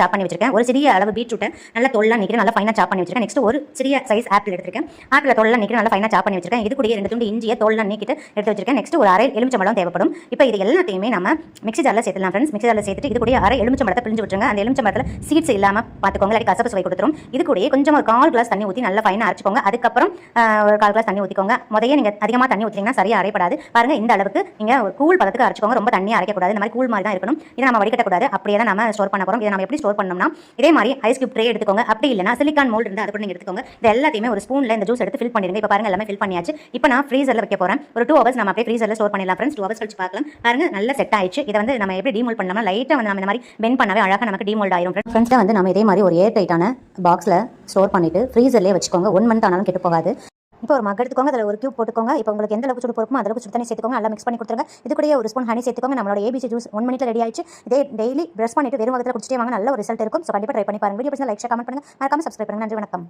சாப் பண்ணி வச்சிருக்கேன். ஒரு சிறிய அளவு பீட்ரூட்டை நல்லா தோல்லாம் நீக்கிட்டு நல்லா ஃபைனாக சாப் பண்ணி வச்சிருக்கேன். நெக்ஸ்ட் ஒரு சிறிய சைஸ் ஆப்பிள் எடுத்திருக்கேன். ஆப்பிள் தோல்லாம் நீக்கிட்டு நல்லா ஃபைனாக சாப் பண்ணி வச்சிருக்கேன். இது கூடயே 2 துண்டு இஞ்சியை தோல்லாம் நீக்கிட்டு எடுத்து வச்சிருக்கேன். நெக்ஸ்ட் ஒரு அரை எலுமிச்சம்பழம் தேவைப்படும். இப்போ இது எல்லாத்தையுமே நம்ம மிக்ஸி ஜாரில் சேர்த்துலாம் ஃப்ரெண்ட்ஸ். மிக்ஸி ஜாரில் சேர்த்துட்டு இது கூட அரை எலுமிச்சம்பழத்தை பிழிஞ்சு விட்டுருங்க. அந்த எலுமிச்சம்பழத்தில் சீட்ஸ் இல்லாமல் பார்த்துக்கோங்க, இல்லாட்டி கசப்பு சுவை கொடுத்துரும். இது கூடயே கொஞ்சம் ஒரு 1/4 கிளாஸ் தண்ணி ஊற்றி நல்லா ஃபைனாக அரைச்சிக்கோங்க. அதுக்கப்புறம் ஒரு 1/4 கிளாஸ் தண்ணி ஊற்றிக்கோங்க. முதல்ல நீங்கள் அதிகமாக தண்ணி ஊற்றிங்கன்னா சரியாக அரைப்படாது. பாருங்க, இந்த அளவுக்கு நீங்கள் ஒரு கூழ் பதத்துக்கு அரைச்சிக்கோங்க. ரொம்ப தண்ணி அரைக்கக்கூடாது. இந்த மாதிரி கூழ் மாதிரி தான் இருக்கணும். இதை நம்ம வடிகட்டக்கூடாது. அப்படியே தான் நம்ம ஸ்டோர் பண்ண போகிறோம். இதை நம்ம எப்படி ஸ்டோர் பண்ணோம்னா, இதே மாதிரி ஐஸ் கியூப் ட்ரே எடுத்துக்கோங்க. அப்படி இல்லைனா சிலிக்கான் மோல்டு இருந்தால் அது கூட நீங்கள் எடுத்துக்கோங்க. இது எல்லாத்தையுமே ஒரு ஸ்பூனில் இந்த ஜூஸ் எடுத்து ஃபில் பண்ணிடுங்க. இப்போ பாருங்க, எல்லாமே ஃபில் பண்ணியாச்சு. இப்போ நான் ஃப்ரீசரில் வைக்க போகிறேன். ஒரு 2 ஹவர்ஸ் நம்ம அப்படியே ஃப்ரீசரில் ஸ்டோர் பண்ணிடலாம் ஃப்ரெண்ட்ஸ். 2 ஹவர்ஸ் கழிச்சு பார்க்கலாம். பாருங்க, நல்லா செட் ஆயிடுச்சு. இதை வந்து நம்ம எப்படி டீமோல்ட் பண்ணலாம்னா, லைட்டாக வந்து நம்ம இந்த மாதிரி பெண்ட் பண்ணவே அழகாக நமக்கு டீமோல்ட் ஆயிரும் ஃப்ரெண்ட்ஸ். வந்து நம்ம இதே மாதிரி ஒரு ஏர் டைட்டான பாக்ஸில் ஸ்டோர் பண்ணிட்டு ஃப்ரீசர்லேயே வச்சுக்கோங்க. 1 மந்த் ஆனாலும் கெட்டு போகாது. இப்போ ஒரு மக் எடுத்துக்கோங்க, அதில் ஒரு கியூப் போட்டுக்கோங்க. இப்போ உங்களுக்கு எந்த அளவுக்கு சூடு போடுமோ அந்த அளவுக்கு சுடு தண்ணி சேர்த்துக்கோங்க. நல்லா மிக்ஸ் பண்ணி கொடுத்துருங்க. இது கூட ஒரு ஸ்பூன் ஹனி சேர்த்துக்கோங்க. நம்மளோட ABC ஜூஸ் 1 மினிட்ல ரெடி ஆயிடுச்சு. இதே டெய்லி ப்ரஷ் பண்ணிட்டு வெறும் வகத்தில் குடிச்சிட்டே வாங்க, நல்ல ஒரு ரிசல்ட் இருக்கும். ஸோ கண்டிப்பாக ட்ரை பண்ணி பாருங்க. வீடியோ பிடிச்சா லைக், ஷேர், கமெண்ட் பண்ணுங்க. மறக்காம சப்ஸ்கிரைப் பண்ணுங்க. நன்றி, வணக்கம்.